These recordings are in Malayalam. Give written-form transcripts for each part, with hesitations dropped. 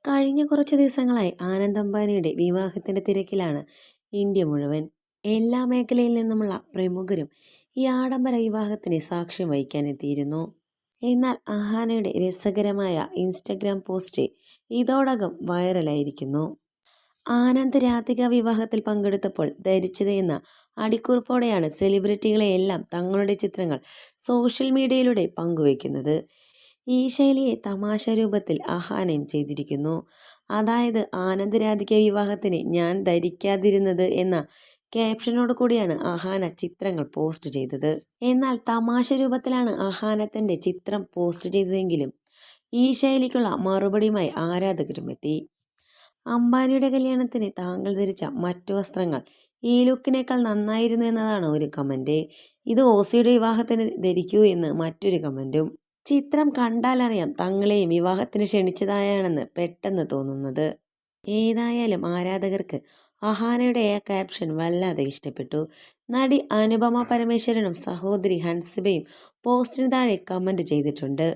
കഴിഞ്ഞ കുറച്ച് ദിവസങ്ങളായി ആനന്ദ് അംബാനിയുടെ വിവാഹത്തിന്റെ തിരക്കിലാണ് ഇന്ത്യ മുഴുവൻ. എല്ലാ മേഖലയിൽ നിന്നുമുള്ള പ്രമുഖരും ഈ ആഡംബര വിവാഹത്തിന് സാക്ഷ്യം വഹിക്കാനെത്തിയിരുന്നു. എന്നാൽ അഹാനയുടെ രസകരമായ ഇൻസ്റ്റഗ്രാം പോസ്റ്റ് ഇതോടകം വൈറലായിരിക്കുന്നു. ആനന്ദ് രാധിക വിവാഹത്തിൽ പങ്കെടുത്തപ്പോൾ ധരിച്ചത് എന്ന അടിക്കുറിപ്പോടെയാണ് സെലിബ്രിറ്റികളെയെല്ലാം തങ്ങളുടെ ചിത്രങ്ങൾ സോഷ്യൽ മീഡിയയിലൂടെ പങ്കുവയ്ക്കുന്നത്. ഈ ശൈലിയെ തമാശ രൂപത്തിൽ അഹാനയും ചെയ്തിരിക്കുന്നു. അതായത് ആനന്ദ് രാധിക വിവാഹത്തിന് ഞാൻ ധരിക്കാതിരുന്നത് എന്ന ക്യാപ്ഷനോട് കൂടിയാണ് അഹാന ചിത്രങ്ങൾ പോസ്റ്റ് ചെയ്തത്. എന്നാൽ തമാശ രൂപത്തിലാണ് അഹാന തന്റെ ചിത്രം പോസ്റ്റ് ചെയ്തതെങ്കിലും ഈ ശൈലിക്കുള്ള മറുപടിയുമായി ആരാധകരും എത്തി. അംബാനിയുടെ കല്യാണത്തിന് താങ്കൾ ധരിച്ച മറ്റു വസ്ത്രങ്ങൾ ഈ ലുക്കിനേക്കാൾ നന്നായിരുന്നു എന്നതാണ് ഒരു കമന്റ്. ഇത് ഓസിയുടെ വിവാഹത്തിന് ധരിക്കൂ എന്ന് മറ്റൊരു കമന്റും. ചിത്രം കണ്ടാലറിയാം തങ്ങളെയും വിവാഹത്തിന് ക്ഷണിച്ചതായാണെന്ന് പെട്ടെന്ന് തോന്നുന്നത്. ഏതായാലും ആരാധകർക്ക് അഹാനയുടെ ആ ക്യാപ്ഷൻ വല്ലാതെ ഇഷ്ടപ്പെട്ടു. നടി അനുപമ പരമേശ്വരനും സഹോദരി ഹൻസിബയും പോസ്റ്റിന് താഴെ കമന്റ് ചെയ്തിട്ടുണ്ട്.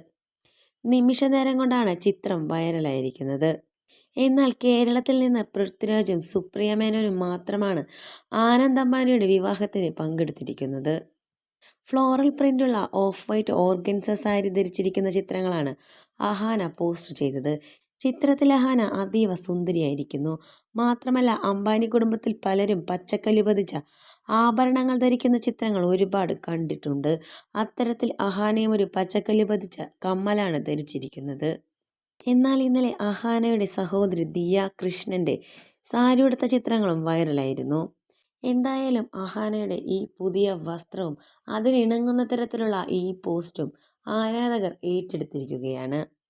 നിമിഷ നേരം കൊണ്ടാണ് ചിത്രം വൈറലായിരിക്കുന്നത്. എന്നാൽ കേരളത്തിൽ നിന്ന് പൃഥ്വിരാജും സുപ്രിയ മേനോനും മാത്രമാണ് ആനന്ദ് അംബാനിയുടെ വിവാഹത്തിന് പങ്കെടുത്തിരിക്കുന്നത്. ഫ്ലോറൽ പ്രിന്റുള്ള ഓഫ് വൈറ്റ് ഓർഗൻസ സാരി ധരിച്ചിരിക്കുന്ന ചിത്രങ്ങളാണ് അഹാന പോസ്റ്റ് ചെയ്തത്. ചിത്രത്തിൽ അഹാന അതീവ സുന്ദരിയായിരിക്കുന്നു. മാത്രമല്ല അംബാനി കുടുംബത്തിൽ പലരും പച്ചക്കല്ല് പതിച്ച ആഭരണങ്ങൾ ധരിക്കുന്ന ചിത്രങ്ങൾ ഒരുപാട് കണ്ടിട്ടുണ്ട്. അത്തരത്തിൽ അഹാനയും ഒരു പച്ചക്കല്ല് പതിച്ച കമ്മലാണ് ധരിച്ചിരിക്കുന്നത്. എന്നാൽ ഇന്നലെ അഹാനയുടെ സഹോദരി ദിയ കൃഷ്ണന്റെ സാരി ഉടുത്ത ചിത്രങ്ങളും വൈറലായിരുന്നു. എന്തായാലും അഹാനയുടെ ഈ പുതിയ വസ്ത്രവും അതിനിണങ്ങുന്ന തരത്തിലുള്ള ഈ പോസ്റ്റും ആരാധകർ ഏറ്റെടുത്തിരിക്കുകയാണ്.